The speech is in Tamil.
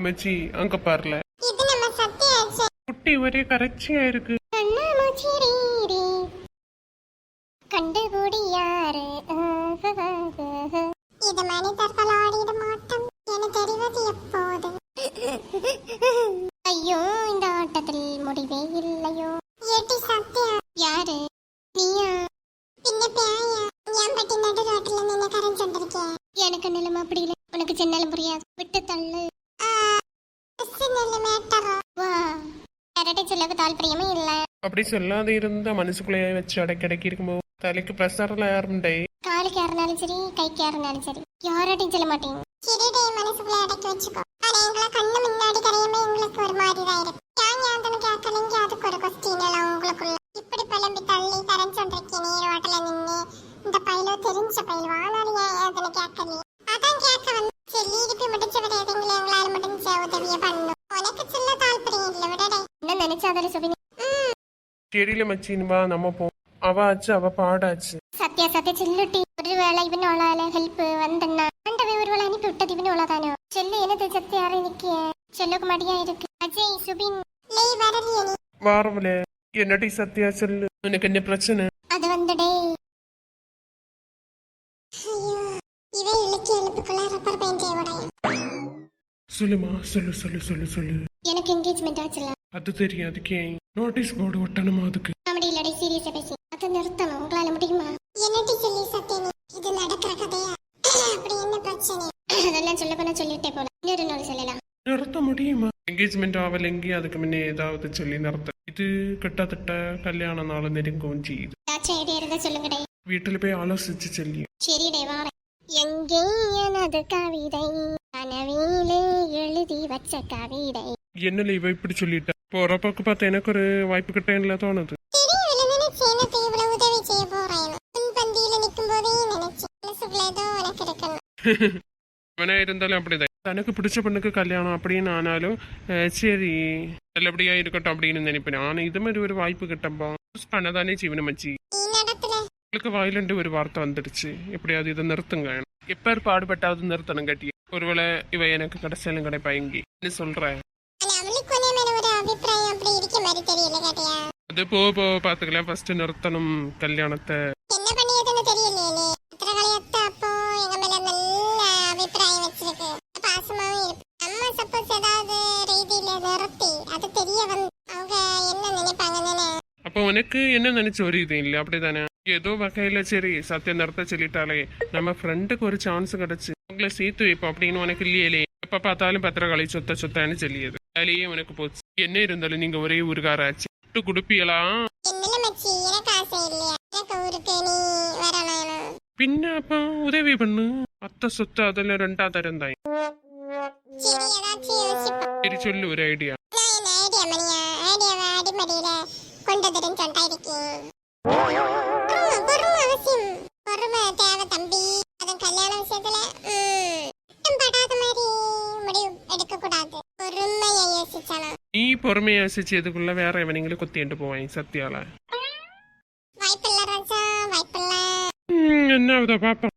மச்சி அங்க பாருல குட்டி ஒரே கரைச்சியா இருக்கு. கண்டுபிடியாரு இது மனிதர்கள் ஆடிட மாட்டோம் என தெரிவது எப்போது. ஐயோ இந்த ஆட்டத்தில் முடிவே இல்லையோ. ஏட்டி சத்யா யாரு நீயா? பின்ன பேயா ஏன் பட்டி நடு ரோட்ல நின்னு கரைஞ்சிருக்கே. எனக்கு நிலைமை அப்படி இல்லை, உனக்கு சின்னலும் புரியாது, விட்டு தள்ளு. வா கரட்டை சொல்லக்கு தால்பரியமே இல்ல. அப்படி சொல்லாத இருந்தா மனசுக்குள்ளேயே வச்சு அடக்கி இருக்கும்போது தலைக்கு பிரஷர்ல யாருண்டே. காலுக்கு யாருனாலும் சரி கைக்கு யாருனாலும் சரி யார்ட்டையும் சொல்ல மாட்டேங்க. சரிடே மனசுக்குள்ள அடக்கி வச்சுக்கோ. ஆனா எங்களை கண்ணு முன்னாடி கரையுமே எங்களுக்கு ஒரு மாதிரி தான் இருக்கு. ஏன் யாந்தனு கேட்கலங்க அதுக்கு ஒரு கொஸ்டின் எல்லாம் உங்களுக்குள்ள. இப்படி புலம்பி தள்ளி கரைஞ்சொன்றைக்கு நீர் ஓட்டல நின்று இந்த பயிலோ தெரிஞ்ச பயில் வானாலும் ஏன் யாந்தனு கேட்கலையே. அதான் கேட்க வந்து சொல்லி இருப்பி முடிச்சவரை எதுங்களை எங்களால் முடிஞ்ச உதவியை பண்ணும். உனக்கு சொல்ல தால்பரியம் இல்லை விடடே. என்ன நினைச்சாதாரு சுபினி? தெரியல மச்சின்னு வா நம்ம போ. அவ ஆச்சு அவ பாடாச்சு. സത്യ സത്യ ചെല്ലുട്ടി ഒരു വേള ഇവനോളാലെ ഹെൽപ്പ് വന്നെണ്ണ ആണ്ടവേ ഒരു വേള അനിപ്പി വിട്ടത് ഇവനോളതാനോ ചെല്ലു എന്നത് സത്യ അറി നിക്കിയ ചെല്ലുക്ക് മടിയാ ഇருக்கு. அஜய் சுபின் லே வரலையே நீ? வாரவலே என்னடி சத்யா சொல்லு, உனக்கு என்ன பிரச்சனை? அது வந்துடே ஐயோ இவ இலக்கி எழுப்புக்குள்ள ரப்பர் பெயிண்ட் ஏவடையும். சொல்லுமா சொல்லு சொல்லு சொல்லு சொல்லு. எனக்கு என்கேஜ்மெண்ட் ஆச்சுல. அது தெரியும், அதுக்கே நோட்டீஸ் போர்டு ஒட்டணுமா? அதுக்கு காமெடி இல்லடி சீரியஸா பேசி அதை நிறுத்தணும். உங்களால முடியுமா? என்னடி சொல்லி சத்தியனி இது நடக்கிற கதையா? அப்படி என்ன பிரச்சனை? அதெல்லாம் சொல்ல போனா சொல்லிட்டே போல இன்னொரு நாள் சொல்லலாம். நிறுத்த முடியுமா? என்கேஜ்மெண்ட் ஆவலங்கி அதுக்கு முன்னே ஏதாவது சொல்லி நிறுத்த. இது கிட்டத்தட்ட கல்யாண நாள் நெருங்கவும் செய்யுது. ஐடியா இருந்தா சொல்லுங்கடே. வீட்டுல போய் ஆலோசிச்சு சொல்லி. சரிடே வாரேன். எங்கே எனது கவிதை கனவிலே எழுதி வச்ச கவிதை. என்னல இவ இப்படி சொல்லிட்ட? போறப்போக்கு பார்த்தா எனக்கு ஒரு வாய்ப்பு கிட்டேன்ல தோணுது. இவனா இருந்தாலும் அப்படிதான். தனக்கு பிடிச்ச பொண்ணுக்கு கல்யாணம் அப்படின்னு ஆனாலும் சரி நல்லபடியா இருக்கட்டும் அப்படின்னு நினைப்பேன். ஆனா இது மாதிரி ஒரு வாய்ப்பு கிட்டப்போ பண்ணதானே ஜீவன மச்சி. உங்களுக்கு வாயிலண்டு ஒரு வார்த்தை வந்துடுச்சு. எப்படியாவது இதை நிறுத்துங்க. எப்ப பாடுபட்டாவது நிறுத்தணும் கட்டி. ஒருவேளை இவ எனக்கு கடைசியிலும் கிடைப்பாங்க என்ன சொல்ற? அது போ பாத்துக்கலாம். ஃபர்ஸ்ட் நிறுத்தணும் கல்யாணத்தை. அப்போ உனக்கு என்ன நினைச்சு ஒரு இது இல்லை அப்படித்தானே? ஏதோ வகையில சரி சத்தியம் நிறுத்த சொல்லிட்டாலே நம்ம ஃப்ரெண்டுக்கு ஒரு சான்ஸ் கிடைச்சு உங்களை சேர்த்து வைப்போம் அப்படின்னு உனக்கு இல்லையே. எப்ப பார்த்தாலும் பத்திரகாளி சொத்தான்னு சொல்லியது அதுலயே உனக்கு போச்சு. என்ன இருந்தாலும் நீங்க ஒரே ஊருக்காராச்சு குடுப்பீங்களா? பின்ன அப்ப உதவி பண்ணு. அத்தை சொத்து அதுல 2 தரந்தாய். சரி சொல்லு ஒரு ஐடியா. நீ பொறுமையா யோசிச்சதுக்குள்ள வேற எவனிங்களும் கொத்திட்டு போவாங்க சத்தியால. என்ன பாப்பா